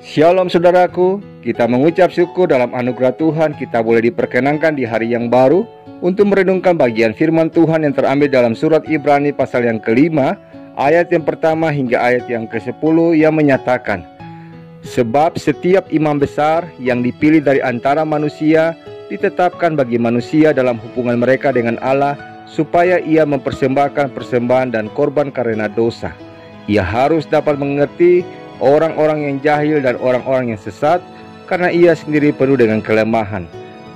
Shalom saudaraku, kita mengucap syukur dalam anugerah Tuhan kita boleh diperkenankan di hari yang baru untuk merenungkan bagian firman Tuhan yang terambil dalam surat Ibrani pasal yang kelima, ayat yang pertama hingga ayat yang ke-10 yang menyatakan, sebab setiap imam besar yang dipilih dari antara manusia ditetapkan bagi manusia dalam hubungan mereka dengan Allah, supaya ia mempersembahkan persembahan dan korban karena dosa. Ia harus dapat mengerti orang-orang yang jahil dan orang-orang yang sesat, karena ia sendiri penuh dengan kelemahan,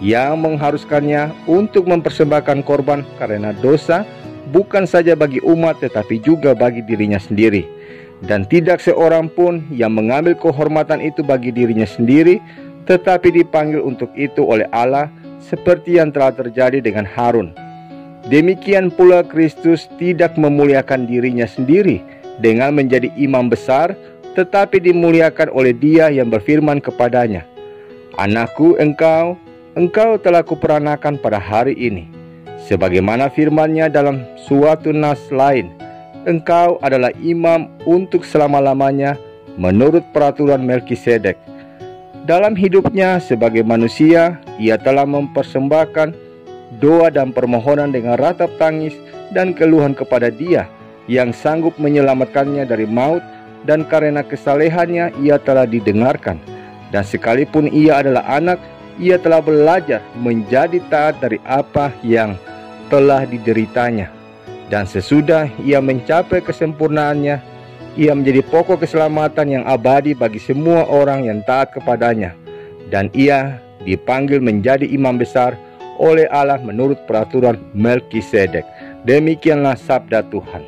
yang mengharuskannya untuk mempersembahkan korban karena dosa, bukan saja bagi umat tetapi juga bagi dirinya sendiri. Dan tidak seorang pun yang mengambil kehormatan itu bagi dirinya sendiri, tetapi dipanggil untuk itu oleh Allah, seperti yang telah terjadi dengan Harun. Demikian pula Kristus tidak memuliakan dirinya sendiri dengan menjadi imam besar, tetapi dimuliakan oleh Dia yang berfirman kepadanya, Anakku, engkau telah kuperanakan pada hari ini. Sebagaimana firman-Nya dalam suatu nas lain, engkau adalah imam untuk selama-lamanya menurut peraturan Melkisedek. Dalam hidupnya sebagai manusia, ia telah mempersembahkan doa dan permohonan dengan ratap tangis dan keluhan kepada Dia yang sanggup menyelamatkannya dari maut, dan karena kesalehannya ia telah didengarkan. Dan sekalipun ia adalah anak, ia telah belajar menjadi taat dari apa yang telah dideritanya. Dan sesudah ia mencapai kesempurnaannya, ia menjadi pokok keselamatan yang abadi bagi semua orang yang taat kepadanya. Dan ia dipanggil menjadi imam besar oleh Allah menurut peraturan Melkisedek. Demikianlah sabda Tuhan.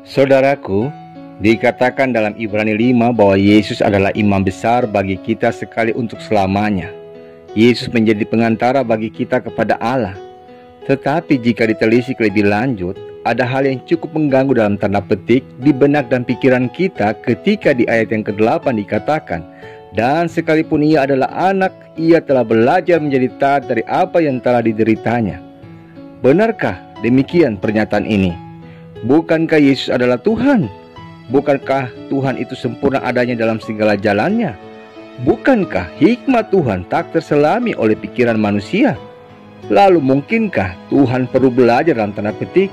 Saudaraku, dikatakan dalam Ibrani 5 bahwa Yesus adalah imam besar bagi kita sekali untuk selamanya. Yesus menjadi pengantara bagi kita kepada Allah. Tetapi jika ditelisik lebih lanjut, ada hal yang cukup mengganggu dalam tanda petik di benak dan pikiran kita ketika di ayat yang ke-8 dikatakan, dan sekalipun ia adalah anak, ia telah belajar menjadi taat dari apa yang telah dideritanya. Benarkah demikian pernyataan ini? Bukankah Yesus adalah Tuhan? Bukankah Tuhan itu sempurna adanya dalam segala jalannya? Bukankah hikmat Tuhan tak terselami oleh pikiran manusia? Lalu mungkinkah Tuhan perlu belajar dalam tanda petik?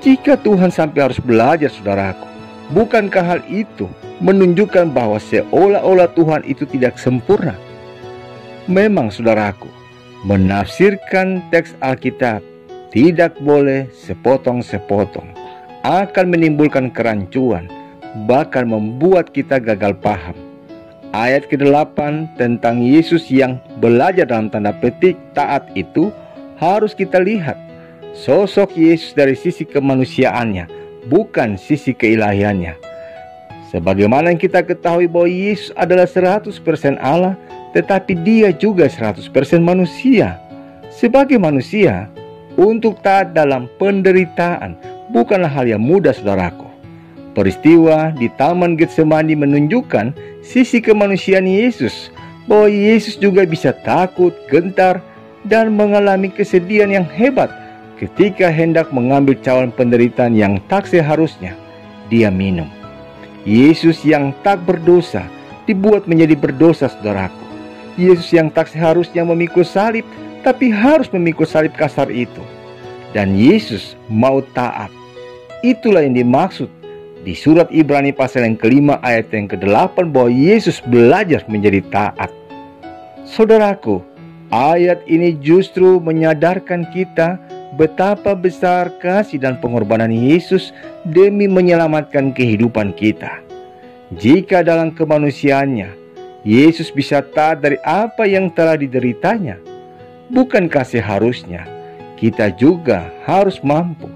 Jika Tuhan sampai harus belajar, saudaraku, bukankah hal itu menunjukkan bahwa seolah-olah Tuhan itu tidak sempurna? Memang, saudaraku, menafsirkan teks Alkitab tidak boleh sepotong-sepotong, akan menimbulkan kerancuan, bahkan membuat kita gagal paham. Ayat ke-8 tentang Yesus yang belajar dalam tanda petik taat itu harus kita lihat. Sosok Yesus dari sisi kemanusiaannya, bukan sisi keilahiannya. Sebagaimana yang kita ketahui bahwa Yesus adalah 100% Allah, tetapi Dia juga 100% manusia. Sebagai manusia, untuk taat dalam penderitaan bukanlah hal yang mudah, saudaraku. Peristiwa di Taman Getsemani menunjukkan sisi kemanusiaan Yesus, bahwa Yesus juga bisa takut, gentar, dan mengalami kesedihan yang hebat ketika hendak mengambil cawan penderitaan yang tak seharusnya Dia minum. Yesus yang tak berdosa dibuat menjadi berdosa, saudaraku. Yesus yang tak seharusnya memikul salib, tapi harus memikul salib kasar itu. Dan Yesus mau taat. Itulah yang dimaksud di surat Ibrani pasal yang kelima ayat yang ke-8 bahwa Yesus belajar menjadi taat. Saudaraku, ayat ini justru menyadarkan kita betapa besar kasih dan pengorbanan Yesus demi menyelamatkan kehidupan kita. Jika dalam kemanusiaannya Yesus bisa taat dari apa yang telah dideritanya, bukankah seharusnya kita juga harus mampu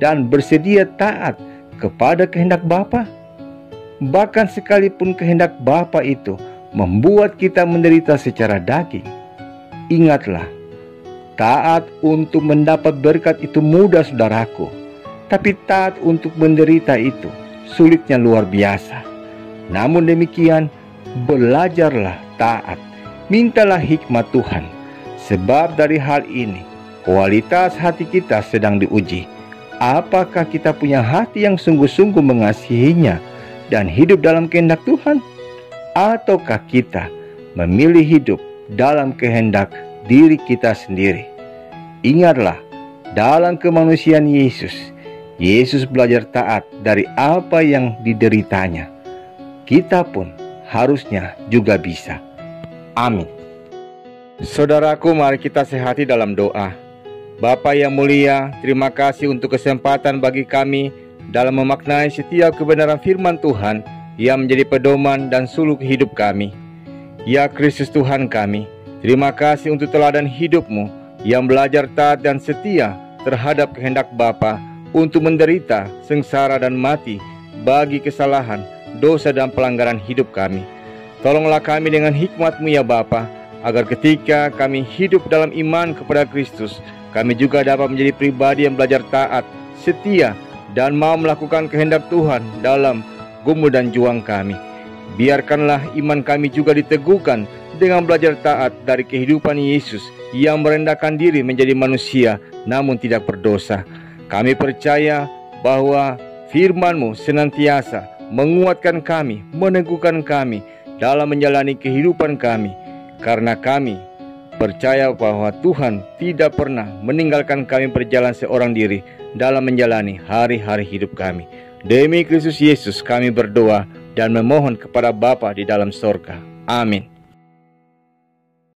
dan bersedia taat kepada kehendak Bapa? Bahkan sekalipun kehendak Bapa itu membuat kita menderita secara daging. Ingatlah, taat untuk mendapat berkat itu mudah, saudaraku. Tapi taat untuk menderita itu sulitnya luar biasa. Namun demikian, belajarlah taat. Mintalah hikmat Tuhan. Sebab dari hal ini, kualitas hati kita sedang diuji. Apakah kita punya hati yang sungguh-sungguh mengasihinya dan hidup dalam kehendak Tuhan? ataukah kita memilih hidup dalam kehendak diri kita sendiri? Ingatlah, dalam kemanusiaan Yesus, Yesus belajar taat dari apa yang dideritanya. Kita pun harusnya juga bisa. Amin. Saudaraku, mari kita sehati dalam doa. Bapa yang mulia, terima kasih untuk kesempatan bagi kami dalam memaknai setiap kebenaran firman Tuhan yang menjadi pedoman dan suluk hidup kami. Ya Kristus Tuhan kami, terima kasih untuk teladan hidup-Mu yang belajar taat dan setia terhadap kehendak Bapa untuk menderita, sengsara dan mati bagi kesalahan, dosa dan pelanggaran hidup kami. Tolonglah kami dengan hikmat-Mu ya Bapa, agar ketika kami hidup dalam iman kepada Kristus, kami juga dapat menjadi pribadi yang belajar taat, setia, dan mau melakukan kehendak Tuhan dalam gumul dan juang kami. Biarkanlah iman kami juga diteguhkan dengan belajar taat dari kehidupan Yesus yang merendahkan diri menjadi manusia namun tidak berdosa. Kami percaya bahwa firman-Mu senantiasa menguatkan kami, meneguhkan kami dalam menjalani kehidupan kami, karena kami percaya bahwa Tuhan tidak pernah meninggalkan kami berjalan seorang diri dalam menjalani hari-hari hidup kami. Demi Kristus Yesus kami berdoa dan memohon kepada Bapa di dalam sorga. Amin.